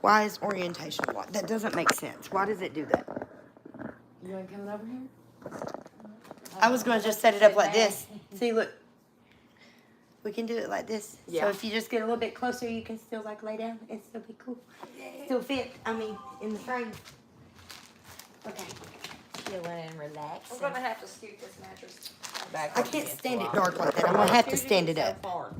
Why is orientation locked? That doesn't make sense. Why does it do that? You ain't coming over here? I was going to just set it up like this. See, look. We can do it like this. Yeah. So if you just get a little bit closer, you can still like lay down and still be cool. Still fit, in the frame. Okay. Chilling and relaxing. We're gonna have to scoot this mattress Back I up can't against stand the it wall. dark like that. I'm going to have to stand it So up. far.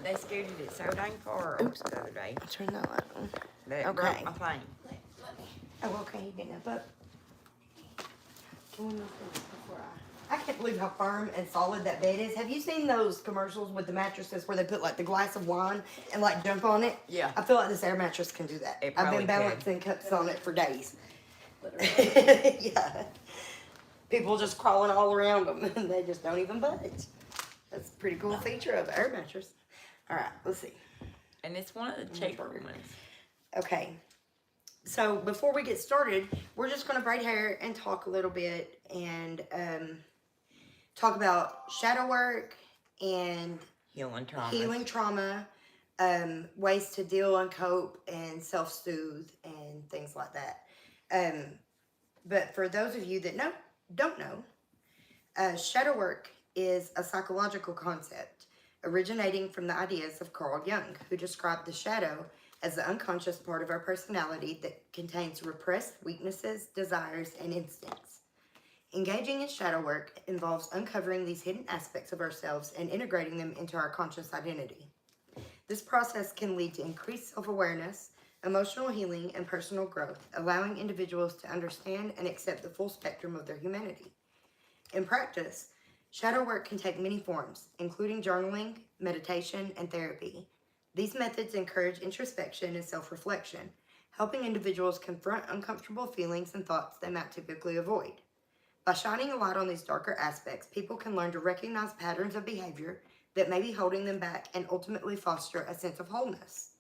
They scooted it so dang far Oops. the other day. I'll turn that light on. That Okay. broke my thing. Oh, okay. You getting up? Before I can't believe how firm and solid that bed is. Have you seen those commercials with the mattresses where they put like the glass of wine and like jump on it? Yeah. I feel like this air mattress can do that. It I've probably been balancing cups on it for days. literally. Yeah. People just crawling all around them and they just don't even budge. That's a pretty cool feature of the air mattress. All right, let's see. And it's one of the cheaper ones. Okay. So before we get started, we're just going to braid hair and talk a little bit and talk about shadow work and Healing trauma, ways to deal and cope and self-soothe and things like that. But for those of you that don't know, shadow work is a psychological concept originating from the ideas of Carl Jung, who described the shadow as the unconscious part of our personality that contains repressed weaknesses, desires, and instincts. Engaging in shadow work involves uncovering these hidden aspects of ourselves and integrating them into our conscious identity. This process can lead to increased self-awareness, emotional healing, and personal growth, allowing individuals to understand and accept the full spectrum of their humanity. In practice, shadow work can take many forms, including journaling, meditation, and therapy. These methods encourage introspection and self-reflection, helping individuals confront uncomfortable feelings and thoughts they might typically avoid. By shining a light on these darker aspects, people can learn to recognize patterns of behavior that may be holding them back and ultimately foster a sense of wholeness.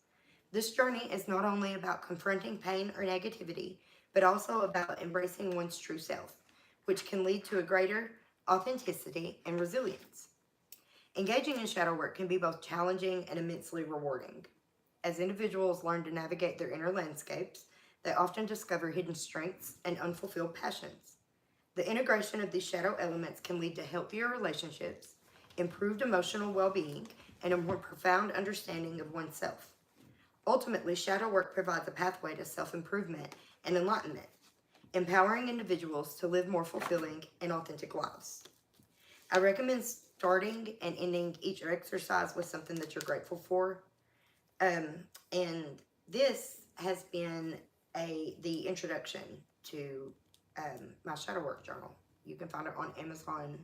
This journey is not only about confronting pain or negativity, but also about embracing one's true self, which can lead to a greater authenticity and resilience. Engaging in shadow work can be both challenging and immensely rewarding. As individuals learn to navigate their inner landscapes, they often discover hidden strengths and unfulfilled passions. The integration of these shadow elements can lead to healthier relationships, improved emotional well-being, and a more profound understanding of oneself. Ultimately, shadow work provides a pathway to self-improvement and enlightenment, empowering individuals to live more fulfilling and authentic lives. I recommend starting and ending each exercise with something that you're grateful for. And this has been the introduction to my shadow work journal. You can find it on Amazon,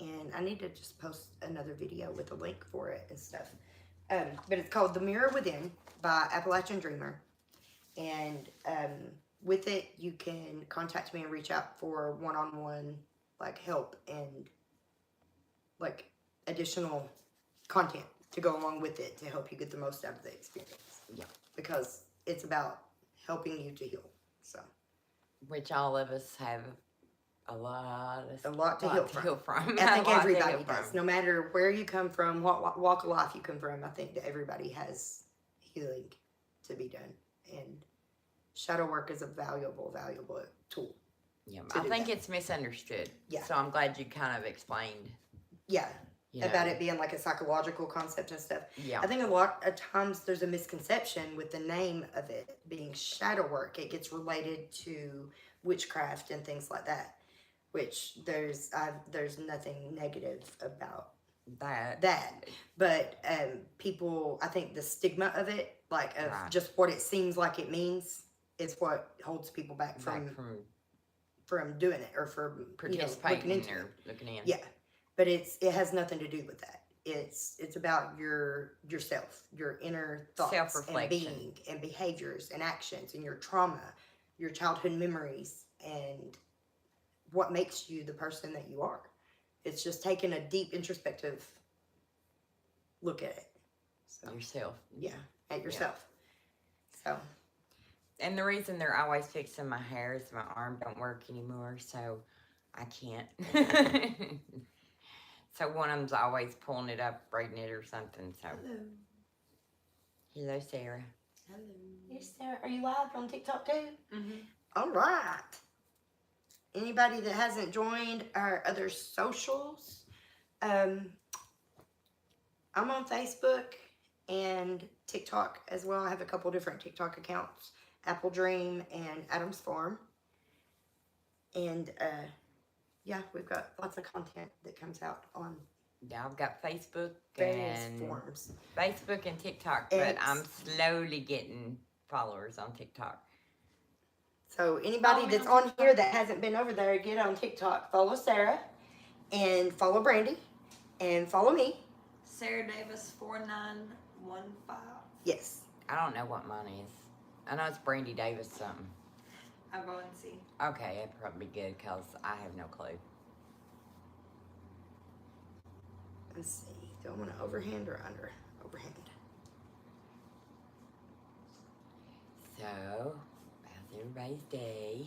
and I need to just post another video with a link for it and stuff. But it's called The Mirror Within by Appalachian Dreamer. And with it, you can contact me and reach out for one-on-one help and additional content to go along with it to help you get the most out of the experience. Yeah. Because it's about helping you to heal. So. Which all of us have a lot to heal from. I think everybody does. No matter where you come from, what walk of life you come from, I think that everybody has healing to be done. And shadow work is a valuable tool. Yeah, I think it's misunderstood. Yeah. So I'm glad you kind of explained. Yeah. About it being like a psychological concept and stuff. Yeah. I think a lot of times there's a misconception with the name of it being shadow work. It gets related to witchcraft and things like that, which there's nothing negative about that. But people, I think the stigma of it, just what it seems like it means, is what holds people back from doing it or from participating looking in. Yeah. But it has nothing to do with that. It's about yourself, your inner thoughts and being and behaviors and actions and your trauma, your childhood memories, and what makes you the person that you are. It's just taking a deep introspective look at it. So, yourself. Yeah, at yourself. Yeah. So. And the reason they're always fixing my hair is my arm don't work anymore, so I can't. So one of them's always pulling it up, braiding it or something. So. Hello. Hello, Sarah. Hello. Yes, Sarah. Are you live on TikTok too? Mm-hmm. All right. Anybody that hasn't joined our other socials, I'm on Facebook and TikTok as well. I have a couple different TikTok accounts, Apple Dream and Adam's Farm. And yeah, we've got lots of content that comes out on Yeah, I've got Facebook various and forms. Facebook and TikTok, but X. I'm slowly getting followers on TikTok. So anybody Follow me that's on on here that hasn't been over there, get on TikTok. Follow Sarah and follow Brandy and follow me. Sarah Davis 4915. Yes. I don't know what mine is. I know it's Brandy Davis something. I'll go and see. Okay, that'd probably be good because I have no clue. Let's see. Do I want to overhand or under? Overhand. So, how's everybody's day?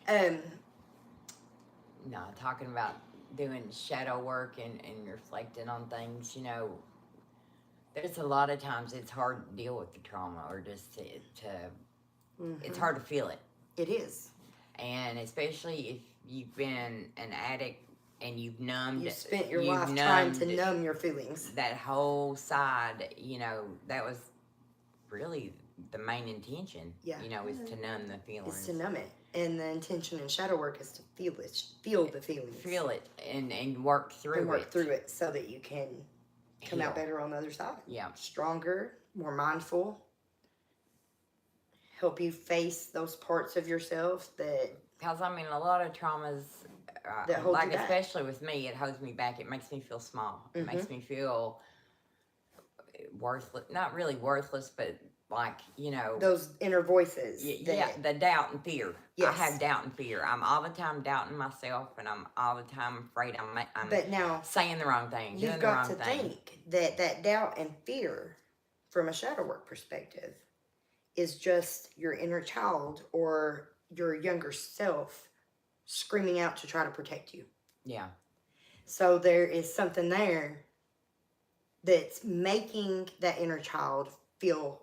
Um, No, talking about doing shadow work and reflecting on things, you know, there's a lot of times it's hard to deal with the trauma or just to it's hard to feel it. it is. And especially if you've been an addict and you've numbed You spent your you've life trying to numbed numb your feelings. that whole side, you know, that was really the main intention. Yeah. You know, is to numb the feelings. Is to numb it. And the intention in shadow work is to feel it, feel the feelings. Feel it and work through and work it. through it so that you can come out Heal. better on the other side. Yeah. Stronger, more mindful. Help you face those parts of yourself that Because, I mean, a lot of traumas, That hold like you back. especially with me, it holds me back. It makes me feel small. It makes me feel worthless. Not really worthless, but like, you know. those inner voices. Yeah, the doubt and fear. Yes. I have doubt and fear. I'm all the time doubting myself, and I'm all the time afraid I'm But now saying the wrong thing, doing you've the got wrong to thing. think that that doubt and fear from a shadow work perspective is just your inner child or your younger self screaming out to try to protect you. Yeah. So there is something there that's making that inner child feel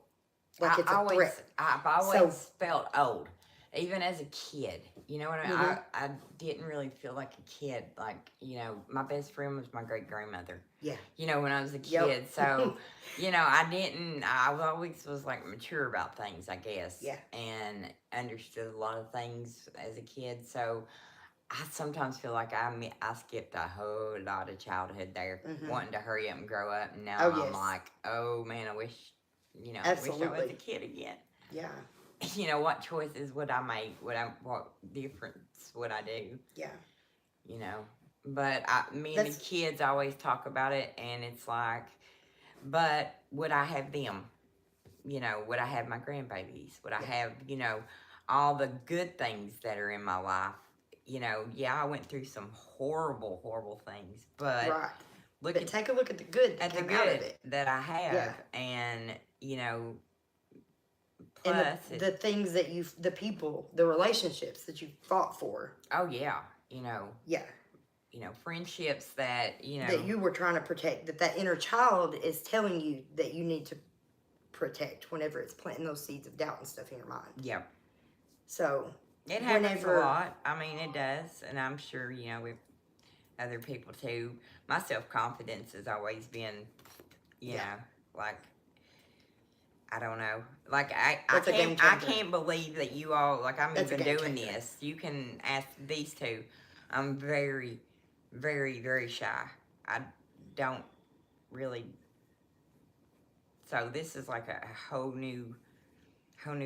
like it's a threat. I've always felt old, even as a kid. You know what I mean? Mhm. I didn't really feel like a kid. Like, you know, my best friend was my great grandmother. Yeah. You know, when I was a Yep. kid. So, you know, I always was like mature about things, I guess. Yeah. And understood a lot of things as a kid. So, I sometimes feel like I skipped a whole lot of childhood there, Mhm. wanting to hurry up and grow up. And now Oh, I'm yes. like, oh man, I wish, you know, I wish I was Absolutely. a kid again. Yeah. You know, what choices would I make? What difference would I do? Yeah. You know, but me and the That's- kids always talk about it, and it's like, but would I have them? You know, would I have my grandbabies? Would I Yeah. have, you know, all the good things that are in my life? You know, yeah, I went through some horrible, horrible things, but Right. look But take a look at the good that at the came out of good it. that I have, Yeah. and you know, And plus, the things that the people, the relationships that you fought for. oh yeah, you know, Yeah. friendships that That you were trying to protect. That inner child is telling you that you need to protect whenever it's planting those seeds of doubt and stuff in your mind. yeah. So It happens whenever- a lot. I mean, it does, and I'm sure with other people too. My self-confidence has always been, you Yeah. know, like I don't know, like I That's a game can't changer. believe that you all like I'm That's a even game doing changer. this. You can ask these two. I'm very, very, very shy. I don't really. So this is like a whole new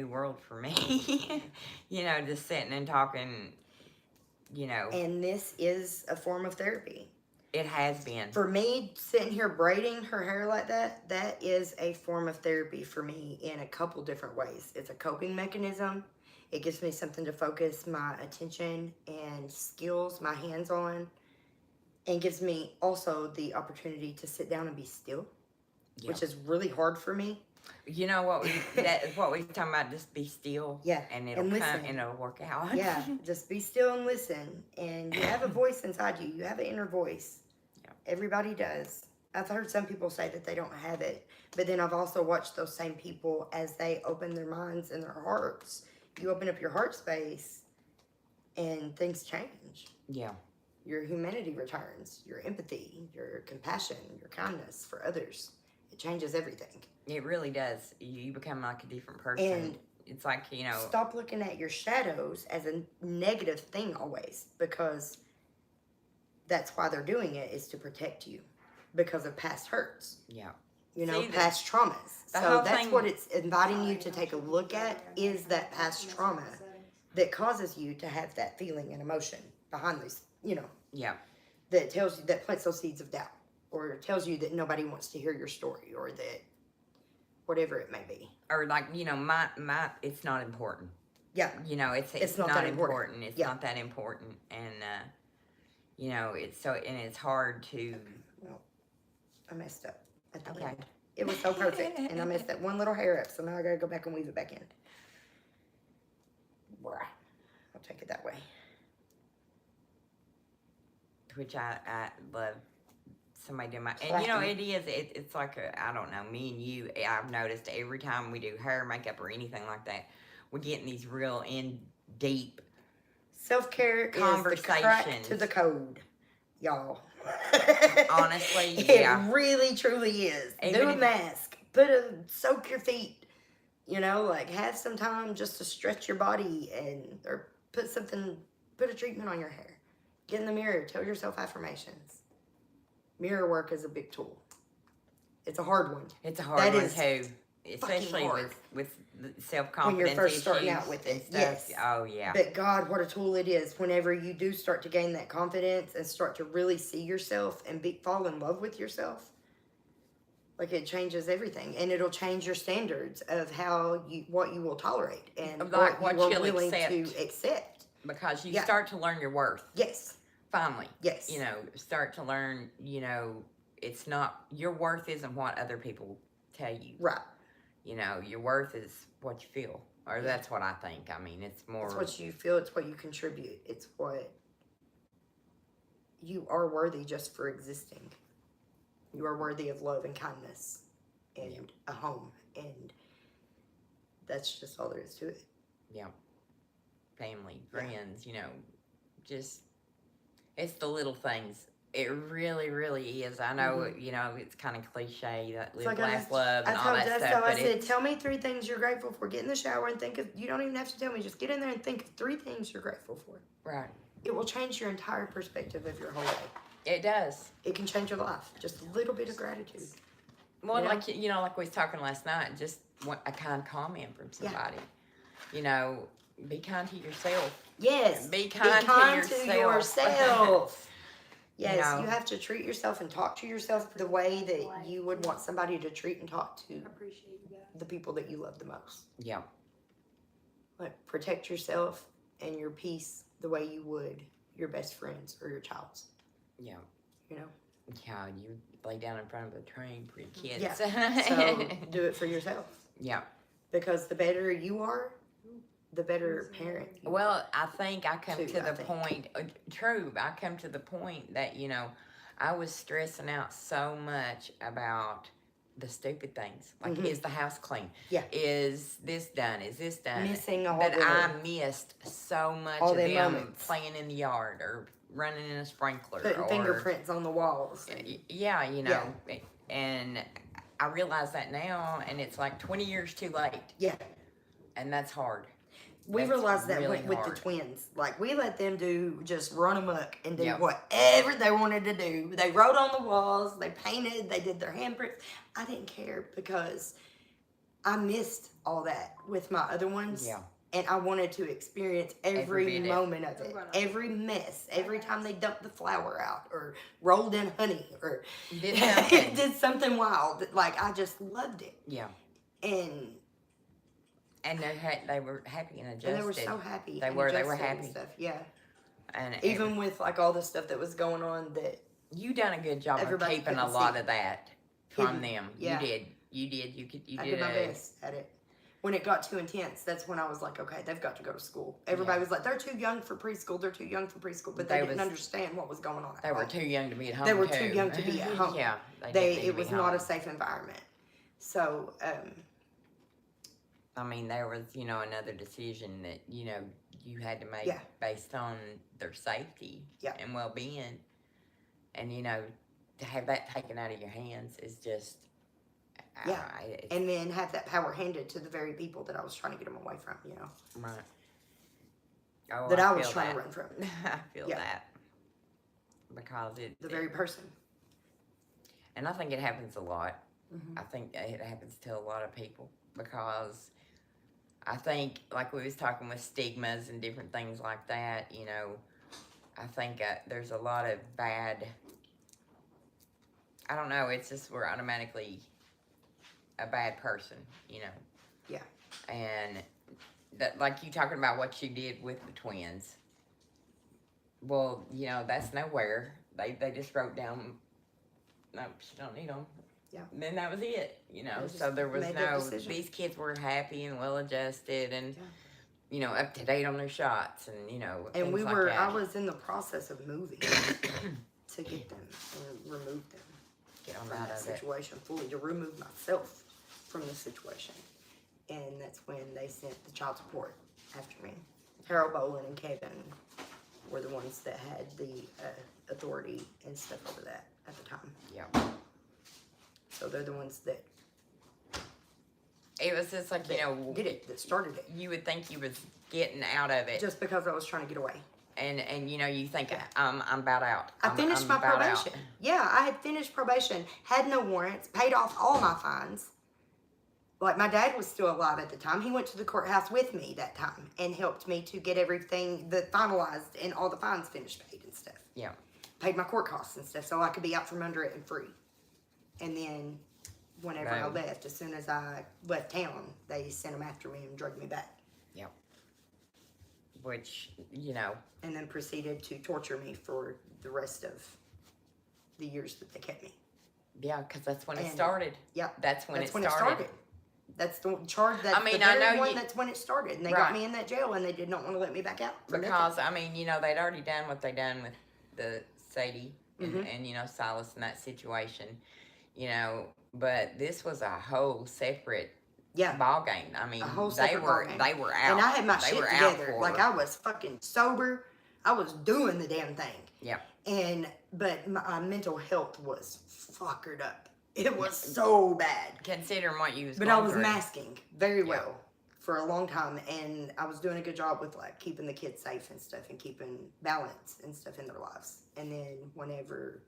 world for me. You know, just sitting and talking. You know, and this is a form of therapy. it has been. For me, sitting here braiding her hair like that, that is a form of therapy for me in a couple different ways. It's a coping mechanism. It gives me something to focus my attention and skills, my hands on, and gives me also the opportunity to sit down and be still, Yeah. which is really hard for me. You know what that's what we were talking about, just be still. Yeah, And it'll and come listen. and it'll work out. Yeah, just be still and listen. And you have a voice inside you. You have an inner voice. Yeah. Everybody does. I've heard some people say that they don't have it, but then I've also watched those same people as they open their minds and their hearts. You open up your heart space, and things change. Yeah. Your humanity returns, your empathy, your compassion, your kindness for others. It changes everything. It really does. You become like a different person. And it's like, you know. stop looking at your shadows as a negative thing always, because that's why they're doing it, is to protect you because of past hurts. Yeah. You know, See, past traumas. the So whole that's thing- what it's inviting you to take a look at, is that past trauma that causes you to have that feeling and emotion behind these, you know, Yeah. that tells you, that plants those seeds of doubt, or tells you that nobody wants to hear your story, or that whatever it may be. Or like, you know, my it's not important. Yeah. You know, it's not not that important. important. It's Yeah. not that important. And you know, it's so, and it's hard to. Well, I messed up at the Okay. end. It was so perfect, and I messed that one little hair up, so now I gotta go back and weave it back in. I'll take it that way. Which I love somebody do my, and you know, it is, it's like I don't know, me and you, I've noticed every time we do hair, makeup, or anything like that, we get in these real deep Self-care is the crack Conversations. to the code, y'all. Honestly, it yeah. really, truly is. Even Do a if- mask. Soak your feet. You know, like have some time just to stretch your body, or put a treatment on your hair. Get in the mirror. Tell yourself affirmations. Mirror work is a big tool. It's a hard one. It's a hard That one is too, especially hard. with self confidence When you're first starting out with it, yes. Oh yeah. But God, what a tool it is whenever you do start to gain that confidence and start to really see yourself and fall in love with yourself. Like, it changes everything, and it'll change your standards of what you will tolerate and Like what what you are you'll willing accept. to accept. Because you Yeah. start to learn your worth. Yes, Finally. yes. You know, start to learn, you know, it's not, your worth isn't what other people tell you. Right. You know, your worth is what you feel. Or that's what I think. I mean, it's more. It's what you feel. It's what you contribute. It's what you are worthy just for existing. You are worthy of love and kindness and a home, and that's just all there is to it. Yeah. Family, friends, you know, just, it's the little things. It really, really is. I know, you know, it's kind of cliche, that It's live, like laugh, love, I and all told that Justo, stuff. I But said, it's, tell me 3 things you're grateful for. Get in the shower and think of, you don't even have to tell me, just get in there and think of 3 things you're grateful for. right. It will change your entire perspective of your whole day. It does. It can change your life. Just a little bit of gratitude. Well, Yeah. like, you know, like we was talking last night, just a kind comment from somebody. You know, be kind to yourself. Yes. Be kind to yourself. Yes, know. you have to treat yourself and talk to yourself the way that you would want somebody to treat and talk to Appreciate you guys. the people that you love the most. Yeah. Like, protect yourself and your peace the way you would your best friends or your child's. Yeah. You know? Yeah, you lay down in front of a train for your kids. Yeah. So do it for yourself. Yeah. Because the better you are, the better parent you are. Well, I think I come Too, to I the think. point, true, I come to the point that, you know, I was stressing out so much about the stupid things. Like, Mhm. is the house clean? Yeah. Is this done? Is this done? Missing all That the I missed so much all of them them moments. playing in the yard or running in a sprinkler. putting or, fingerprints on the walls. Yeah, you know. And I realize that now, and it's like 20 years too late. Yeah. And that's hard. We That's realized that really with hard. the twins. Like, we let them just run amok and do Yep. whatever they wanted to do. They wrote on the walls, they painted, they did their handprints. I didn't care because I missed all that with my other ones. Yeah. And I wanted to experience every Every bit. moment of it, every mess, every time they dumped the flour out or rolled in honey or Did something. did something wild. Like, I just loved it. Yeah. And they were happy and adjusted. they were so happy. They and were adjusted and happy. Stuff. Yeah. And Even with like all the stuff that was going on, that you done a good job of everybody keeping a couldn't lot see. of that from Hidden. them. Yeah. You did. You I did did my best at it. when it got too intense, that's when I was like, okay, they've got to go to school. Everybody was like, they're too young for preschool. They're too young for preschool, but they didn't understand what was going on. They were too young to be at home. They were too young to be at home. Yeah, It was not a safe environment. So, I mean, there was, you know, another decision that, you know, you had to make based on their safety and well-being. And, you know, to have that taken out of your hands is just... and then have that power handed to the very people that I was trying to get them away from, you know. Right. Oh, that I was trying to run from. I feel that. Because the very person. And I think it happens a lot. I think it happens to a lot of people because I think, like we was talking with stigmas and different things like that, you know, I think there's a lot of bad, I don't know, it's just we're automatically a bad person, you know. Yeah. And that, like you talking about what you did with the twins. Well, you know, that's nowhere. They just wrote down, no, she don't need them. Yeah. And then that was it, you know. So there was these kids were happy and well adjusted and, you know, up to date on their shots and, you know, and things like that. I was in the process of moving to get them and remove them. From that situation fully, to remove myself from the situation. And that's when they sent the child support after me. Harold Boland and Kevin were the ones that had the authority and stuff over that at the time. Yeah. So they're the ones that... It was just like, you know... that started it. You would think you was getting out of it. Just because I was trying to get away. And you know, you think, I'm about out. I finished my probation. Yeah, I had finished probation, had no warrants, paid off all my fines. Like, my dad was still alive at the time. He went to the courthouse with me that time and helped me to get everything finalized and all the fines finished paid and stuff. Yeah. Paid my court costs and stuff so I could be out from under it and free. And then whenever I left, as soon as I left town, they sent them after me and drugged me back. Yep. Which, you know. And then proceeded to torture me for the rest of the years that they kept me. Yeah, because that's when it started. Yeah. That's when it started. That's the charge. That's the very one. That's when it started, and they got me in that jail, and they did not want to let me back out. Because I mean, you know, they'd already done what they done with the Sadie and you know, Silas in that situation, you know. But this was a whole separate ball game. I mean, they were out, and I had my shit together. Like, I was fucking sober. I was doing the damn thing. Yeah. But my mental health was fuckered up. It was so bad. Considering what you was But I was masking very well for a long time, and I was doing a good job with, like, keeping the kids safe and stuff and keeping balance and stuff in their lives. And then whenever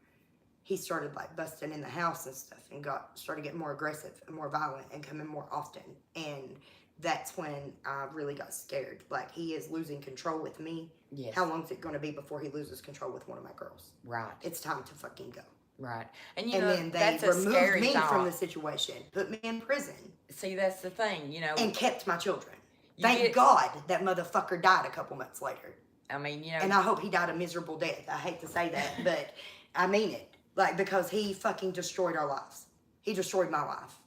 he started, like, busting in the house and stuff and started getting more aggressive and more violent and coming more often, and that's when I really got scared. Like, he is losing control with me. Yes. How long is it going to be before he loses control with one of my girls? Right. It's time to fucking go. Right. And you know, then they that's a scary removed me thought. from the situation, put me in prison. See, that's the thing, you know. And kept my children. Thank God that motherfucker died a couple months later. I mean, you know. And I hope he died a miserable death. I hate to say that, but I mean it. Like, because he fucking destroyed our lives. He destroyed my life.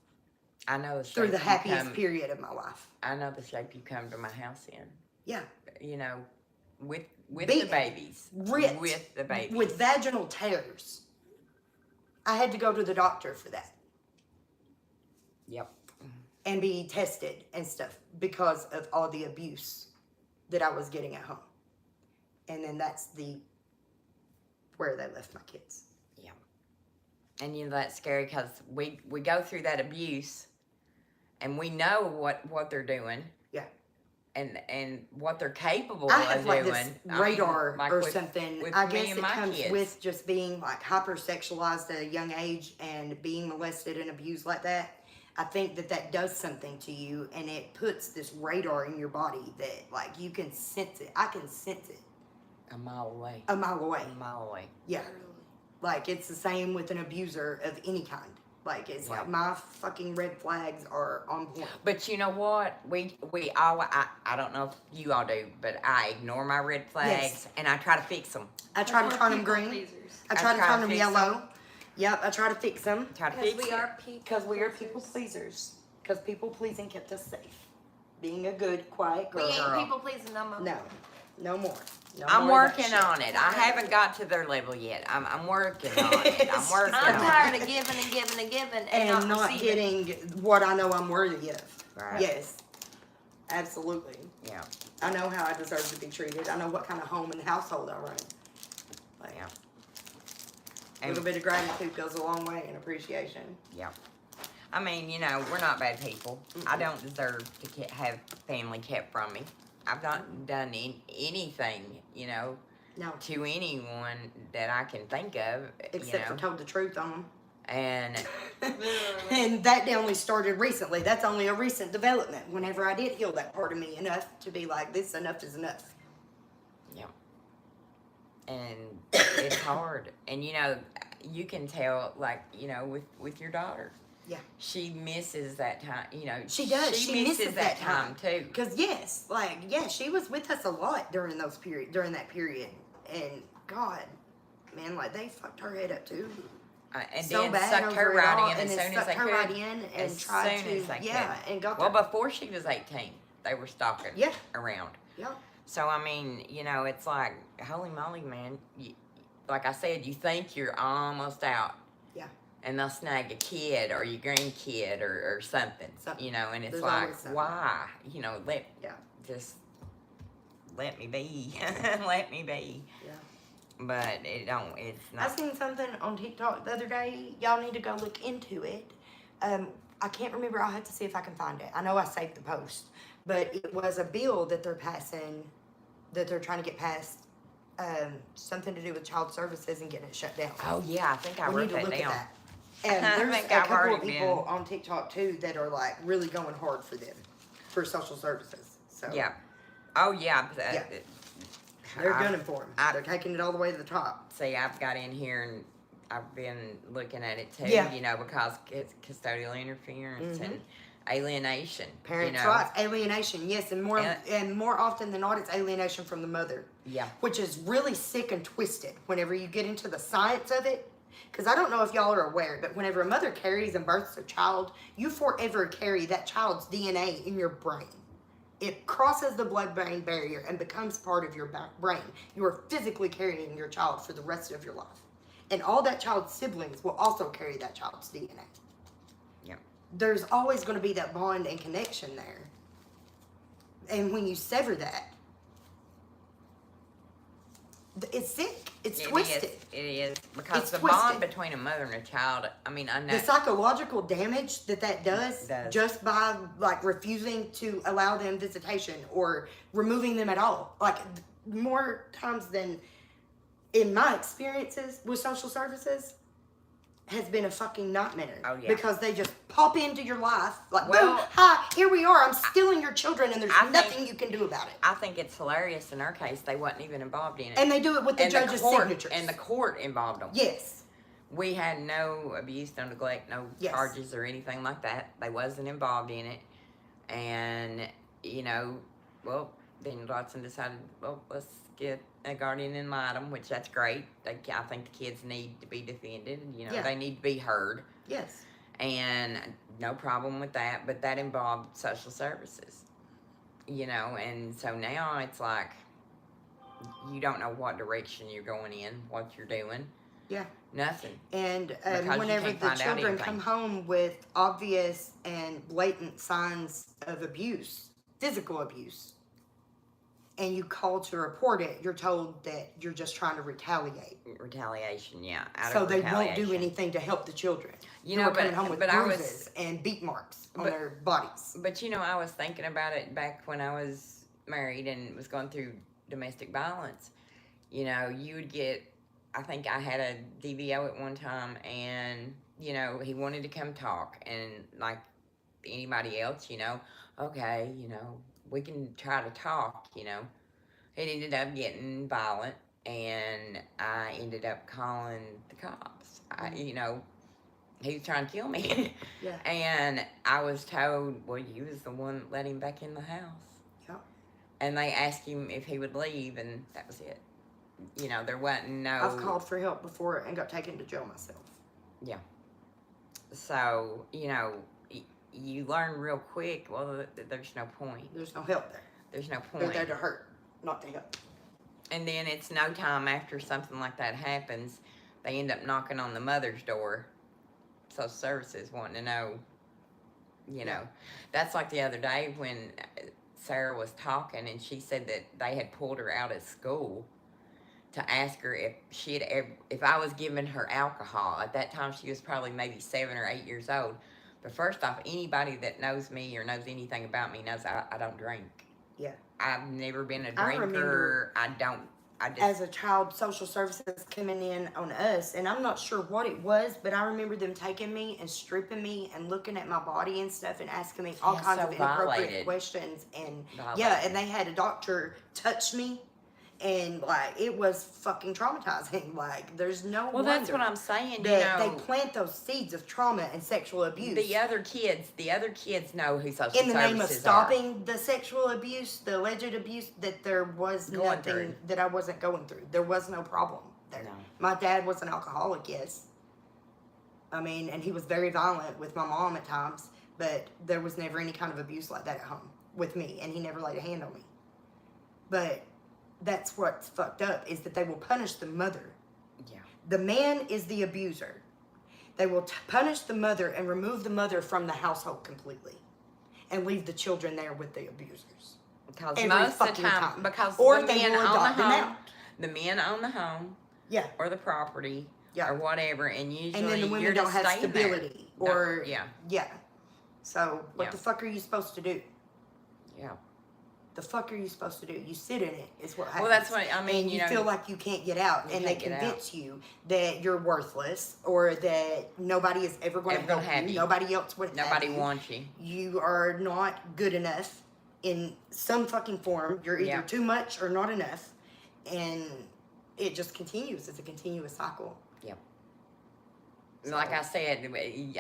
I know. Through the happiest period of my life. I know the shape you come to my house in. Yeah. You know, with the babies. Ripped. With the babies. With vaginal tears. I had to go to the doctor for that. Yep. And be tested and stuff because of all the abuse that I was getting at home. And then that's where they left my kids. Yeah. And you know, that's scary because we go through that abuse and we know what they're doing. Yeah. And what they're capable I of have like doing. this radar like or something. With I me guess and it my comes kids. with just being like hypersexualized at a young age and being molested and abused like that. I think that does something to you, and it puts this radar in your body that, like, you can sense it. I can sense it. A mile away. A mile away. A mile away. Yeah. Like, it's the same with an abuser of any kind. Like, it's like my fucking red flags are on point. But you know what? We all, I don't know if you all do, but I ignore my red flags and I try to fix them. I try to turn them green. I try to turn them yellow. Yep, I try to fix them. Try to fix we it. are people. Because we are people pleasers. Because people pleasing kept us safe. being a good, quiet We girl. ain't people pleasing no more. No, no more. No I'm more of that working shit. on it. I haven't got to their level yet. I'm working on it. I'm working I'm on tired it. of giving and giving and giving And not receiving. getting what I know I'm worthy of. Right. Yes, absolutely. Yeah. I know how I deserve to be treated. I know what kind of home and household I run. Like, Yeah. a little bit of gratitude goes a long way in appreciation. Yeah. I mean, you know, we're not bad people. I don't deserve to have family kept from me. I've not done anything, you know, No, to anyone that I can think of, except you for know. told the truth on them. And And that only started recently. That's only a recent development. Whenever I did heal that part of me enough to be like, this enough is enough. yeah. And it's hard. And you know, you can tell, like, you know, with your daughter. Yeah. She misses that time, you know. She does. She misses that time too. Because yes, like, yeah, she was with us a lot during that period. And God, man, like, they fucked her head up too. And So then bad sucked her over it all, right in and as then soon as sucked they her could. right in and As tried soon to, as they yeah, could. and got Well, the, before she was 18, they were stalking Yeah. around. yeah, So, I mean, you know, it's like, holy moly, man. Like I said, you think you're almost out. Yeah. And they'll snag a kid or your grandkid or something, Something. you know, and it's There's like, always something. why? You know, Yeah. just let me be. Let me be. Yeah. But it's I not. seen something on TikTok the other day. Y'all need to go look into it. I can't remember. I'll have to see if I can find it. I know I saved the post, but it was a bill that they're passing, that they're trying to get passed. Something to do with child services and getting it shut down. Oh, yeah, I think I We wrote need to that look down. at that. And I there's think a I've couple of already people been. on TikTok too that are like really going hard for them, for social services. So Yeah. Oh, yeah. Yeah. they're gunning for them. They're taking it all the way to the top. See, I've got in here and I've been looking at it too, Yeah. you know, because it's custodial interference Mhm. and alienation. Parents' you know? rights, alienation, yes, and more And- more often than not, it's alienation from the mother, Yeah. which is really sick and twisted. Whenever you get into the science of it, because I don't know if y'all are aware, but whenever a mother carries and births a child, you forever carry that child's DNA in your brain. It crosses the blood-brain barrier and becomes part of your brain. You are physically carrying your child for the rest of your life, and all that child's siblings will also carry that child's DNA. Yeah. There's always going to be that bond and connection there. And when you sever that, it's sick. It's twisted. It is. Because It's the twisted. bond between a mother and a child, I mean, I know. The psychological damage that does Does. just by like refusing to allow them visitation or removing them at all. Like more times than in my experiences with social services has been a fucking nightmare. Oh, yeah. Because they just pop into your life like, Well, boom, hi, here we are. I'm stealing your children and there's I think- nothing you can do about it. I think it's hilarious in our case, they wasn't even involved in it. And they do it with the And judge's court, signatures. And the court involved them. Yes. We had no abuse, no neglect, no Yes. charges or anything like that. They wasn't involved in it. And, you know, well, then Dotson decided, well, let's get a guardian ad litem, which that's great. I think the kids need to be defended. You know, Yeah. they need to be heard. Yes. And no problem with that. But that involved social services. You know, and so now it's like you don't know what direction you're going in, what you're doing. Yeah. Nothing. And Because you whenever can't the find out children anything. come home with obvious and blatant signs of abuse, physical abuse, and you call to report it, you're told that you're just trying to retaliate. Retaliation, yeah. Out So of they won't do retaliation. anything to help the children. You Who know, are coming but- home with but I was- bruises and beat marks on but- their bodies. But you know, I was thinking about it back when I was married and was going through domestic violence. You know, you would get, I think I had a DVO at one time, and, you know, he wanted to come talk, and like anybody else, you know, okay, you know, we can try to talk, you know. It ended up getting violent, and I ended up calling the cops. You know, he was trying to kill me. Yeah. And I was told, well, you was the one that let him back in the house. Yeah. And they asked him if he would leave, and that was it. You know, there wasn't no... I've called for help before and got taken to jail myself. So, you know, you learn real quick, well, there's no point. There's no help there. There's no They're point. there to hurt, not to help. And then it's no time after something like that happens, they end up knocking on the mother's door. Social services wanting to know, you know. That's like the other day when Sarah was talking and she said that they had pulled her out of school to ask her if she had ever, if I was giving her alcohol. At that time, she was probably maybe 7 or 8 years old. But first off, anybody that knows me or knows anything about me knows I don't drink. Yeah. I've never been a I drinker. remember I just as a child, social services coming in on us, and I'm not sure what it was, but I remember them taking me and stripping me and looking at my body and stuff and asking me all Yeah, kinds so of inappropriate violated. questions. And Violated. yeah, and they had a doctor touch me, and like it was fucking traumatizing. Like there's no well, that's wonder what I'm saying. that You know, they plant those seeds of trauma and sexual abuse. the other kids know who social In the name of services stopping the sexual abuse, the alleged abuse, that there was Going nothing through. that I wasn't going through. There was no problem there. No. My dad was an alcoholic, yes. I mean, and he was very violent with my mom at times, but there was never any kind of abuse like that at home with me, and he never laid a hand on me. But that's what's fucked up, is that they will punish the mother. Yeah. The man is the abuser. They will punish the mother and remove the mother from the household completely, and leave the children there with the abusers. Because Every most of the fucking time, time. because Or the they men will own the adopt them home, out. the men own the home Yeah. or the property Yeah. or whatever, and usually And then the you're women to don't have stay stability. there. Or, yeah, yeah. So, what Yeah. the fuck are you supposed to do? yeah. The fuck are you supposed to do? You sit in it, is what happens. Well, that's what I mean. And you know, feel like you can't get out, you and they can't get out. convince you that you're worthless, or that nobody is ever going Ever to gonna help have you. you. Nobody else would nobody have you. wants you. You are not good enough in some fucking form. You're either Yeah. too much or not enough, and it just continues. It's a continuous cycle. Yep. So- Like I said,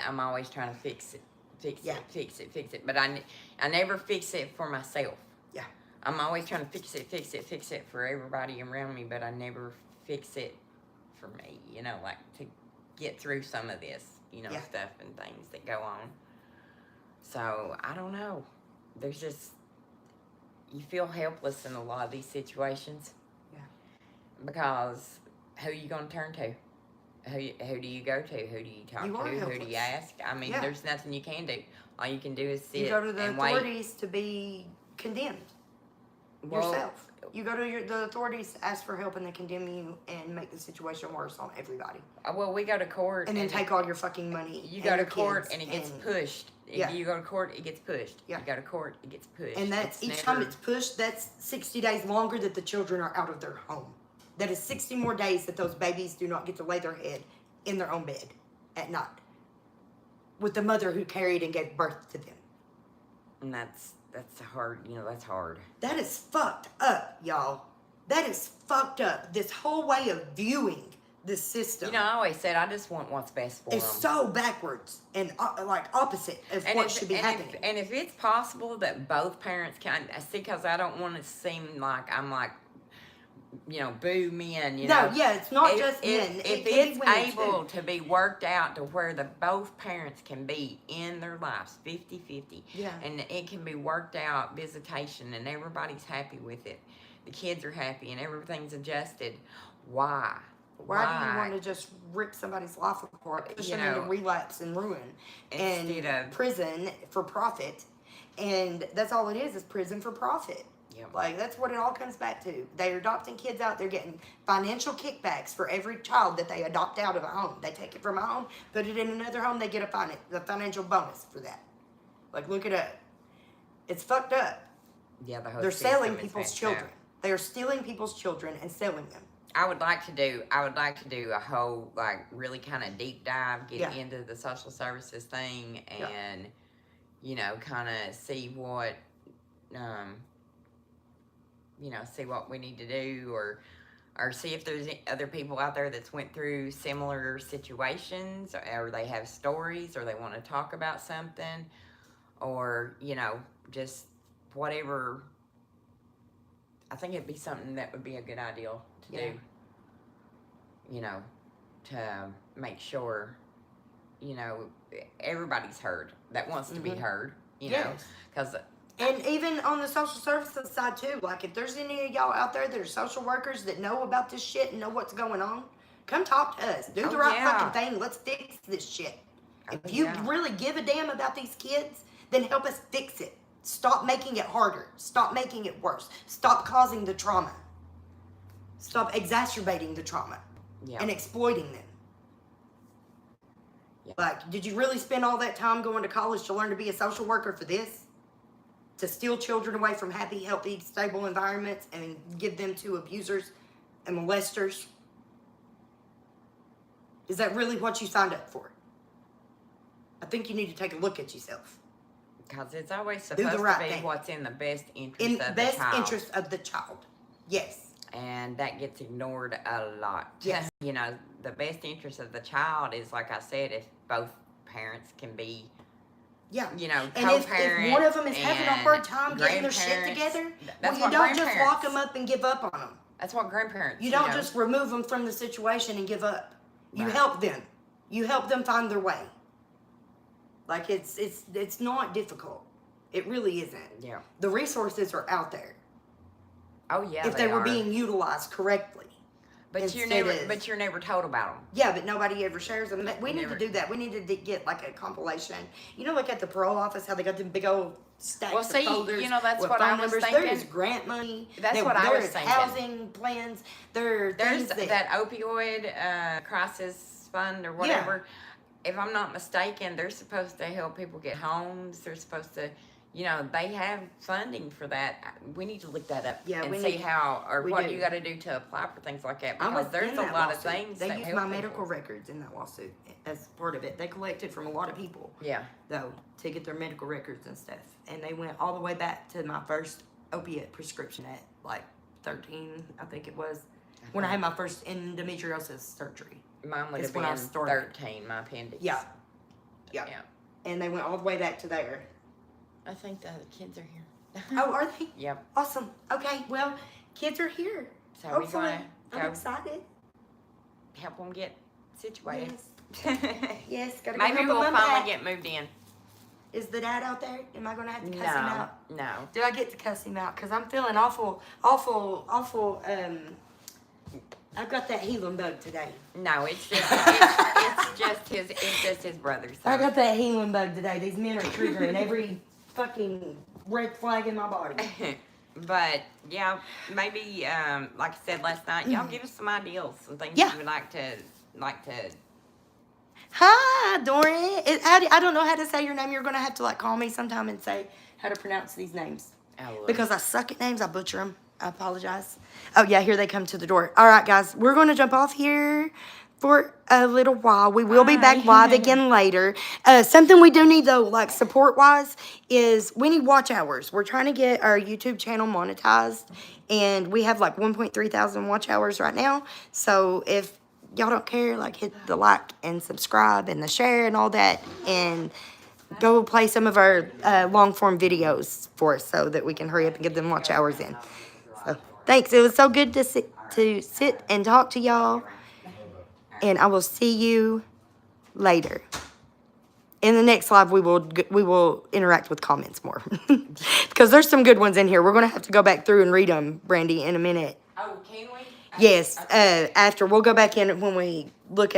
I'm always trying to fix it, Yeah. fix it. But I never fix it for myself. Yeah. I'm always trying to fix it for everybody around me, but I never fix it for me, you know, like to get through some of this, you know, Yeah. stuff and things that go on. So, I don't know. There's just, you feel helpless in a lot of these situations. Yeah. Because who are you going to turn to? Who do you go to? Who do you talk You to? are Who do helpless. you ask? I mean, Yeah. there's nothing you can do. All you can do is sit You go to the and wait. authorities to be condemned Well, yourself. You go to the authorities to ask for help, and they condemn you and make the situation worse on everybody. Well, we go to court. And then take all your fucking money. You and go to your court kids and it gets and- pushed. Yeah. If you go to court, it gets pushed. Yeah. You go to court, it gets pushed. And that's It's each time never- it's pushed, that's 60 days longer that the children are out of their home. That is 60 more days that those babies do not get to lay their head in their own bed at night with the mother who carried and gave birth to them. And that's hard. You know, that's hard. That is fucked up, y'all. That is fucked up. This whole way of viewing this system You know, I always said I just want what's best for them. is so backwards and like opposite of what should be happening. And if it's possible that both parents can, see, because I don't want to seem like I'm like, you know, boo men, you know. No, yeah, it's not If- just if, men. If It can be it's women, able too. to be worked out to where the both parents can be in their lives 50-50, Yeah. and it can be worked out, visitation, and everybody's happy with it, the kids are happy and everything's adjusted, why? Why do you want to just rip somebody's life apart, push You them into know, relapse and ruin, instead and of- prison for profit? And that's all it is prison for profit. Yep. Like, that's what it all comes back to. They're adopting kids out. They're getting financial kickbacks for every child that they adopt out of a home. They take it from a home, put it in another home, they get a financial bonus for that. Like, look it up. It's fucked up. Yeah, the whole They're system selling is people's messed children. up. They are stealing people's children and selling them. I would like to do a whole, like, really kind of deep dive, get Yeah. into the social services thing, Yeah. and you know, kind of see what see what we need to do, or see if there's other people out there that's went through similar situations, or they have stories, or they want to talk about something, or, you know, just whatever. I think it'd be something that would be a good idea to Yeah. do, you know, to make sure you know, everybody's heard that wants to be heard, you know, Yes. because And even on the social services side too, like if there's any of y'all out there that are social workers that know about this shit and know what's going on, come talk to us. Do the right fucking thing. Let's fix this shit. If you really give a damn about these kids, then help us fix it. Stop making it harder. Stop making it worse. Stop causing the trauma. Stop exacerbating the trauma and exploiting them. Like, did you really spend all that time going to college to learn to be a social worker for this? To steal children away from happy, healthy, stable environments and give them to abusers and molesters? Is that really what you signed up for? I think you need to take a look at yourself. Because it's always supposed to be what's in the best interest in of the child. best interest of the child. Yes. And that gets ignored a lot. Yes. You know, the best interest of the child is, like I said, if both parents can be, yeah, you know, and if one of them is having a hard time getting their shit together, well, you don't just lock them up and give up on them. That's what grandparents. You don't just remove them from the situation and give up. You help them. You help them find their way. Like it's not difficult. It really isn't. Yeah. The resources are out there. Oh yeah. If they were being utilized correctly. But you're never told about them. Yeah, but nobody ever shares them. We need to do that. We need to get like a compilation. You know, like at the parole office, how they got them big old stacks of folders. You know, that's with what phone I was numbers. thinking. There's grant money. That's what I was There's thinking. housing plans. There's that opioid crisis fund or whatever. Yeah. If I'm not mistaken, they're supposed to help people get homes. They're supposed to, you know, they have funding for that. We need to look that up and see how or what you got to do to apply for things like that. Because there's a lot of things they that used help my people. medical records in that lawsuit as part of it. They collected from a lot of people. Yeah. Though to get their medical records and stuff, and they went all the way back to my first opiate prescription at like 13, I think it was, when I had my first endometriosis surgery. Mine would have been 13, my appendix. Yeah. And they went all the way back to there. I think the other kids are here. Oh, are they? Yep. Awesome. Okay, well, kids are here. So hopefully. We're I'm excited. Help them get situated. Yes, gotta Maybe we'll finally get moved in. Is the dad out there? Am I going to have to cuss him out? No. Do I get to cuss him out? Because I'm feeling awful, I've got that healing bug today. No, it's just his brother. So. I got that healing bug today. These men are triggering every fucking red flag in my body. But yeah, maybe like I said last night, y'all give us some ideals, some things Yeah. you would like to. Hi, Dory. I don't know how to say your name. You're gonna have to like call me sometime and say how to pronounce these names. Because I suck at names, I butcher them. I apologize. Oh yeah, here they come to the door. All right, guys, we're gonna jump off here for a little while. We will be back live again later. Something we do need though, like support wise, is we need watch hours. We're trying to get our YouTube channel monetized, and we have like 1.3 thousand watch hours right now. So if y'all don't care, like hit the like and subscribe and the share and all that, and go play some of our long form videos for us so that we can hurry up and get them watch hours in. So thanks. It was so good to sit and talk to y'all. And I will see you later. In the next live, we will interact with comments more. Because there's some good ones in here. We're going to have to go back through and read them, Brandy, in a minute. Oh, can we? Yes. After. We'll go back in when we look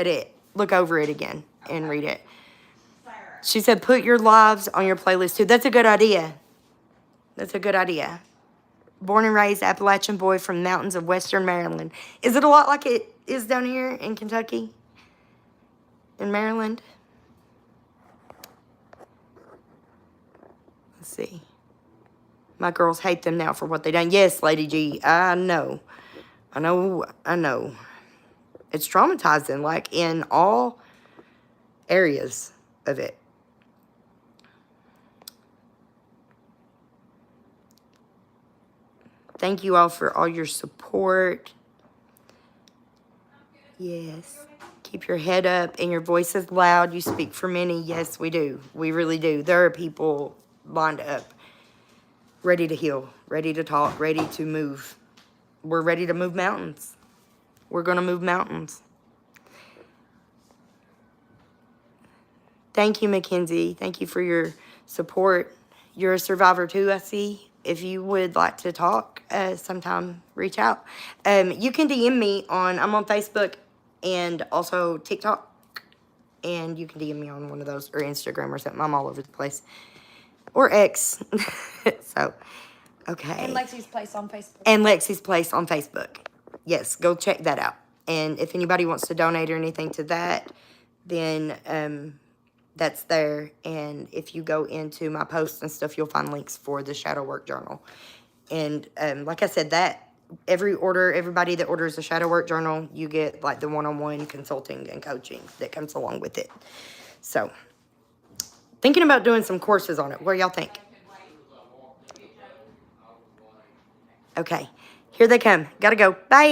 over it again and read it. She said, put your lives on your playlist too. That's a good idea. That's a good idea. Born and raised Appalachian boy from the mountains of western Maryland. Is it a lot like it is down here in Kentucky? In Maryland? Let's see. My girls hate them now for what they done. Yes, Lady G, I know. I know. It's traumatizing, like in all areas of it. Thank you all for all your support. Yes. Keep your head up and your voice is loud. You speak for many. Yes, we do. We really do. There are people lined up, ready to heal, ready to talk, ready to move. We're ready to move mountains. We're going to move mountains. Thank you, Mackenzie. Thank you for your support. You're a survivor too, I see. If you would like to talk, sometime reach out. You can DM me I'm on Facebook and also TikTok. And you can DM me on one of those or Instagram or something. I'm all over the place. Or X. So, okay. And Lexi's Place on Facebook. And Lexi's Place on Facebook. Yes, go check that out. And if anybody wants to donate or anything to that, then that's there. And if you go into my posts and stuff, you'll find links for the Shadow Work Journal. And like I said, that everybody that orders a Shadow Work Journal, you get like the one-on-one consulting and coaching that comes along with it. So, thinking about doing some courses on it. What do y'all think? Okay, here they come. Gotta go. Bye.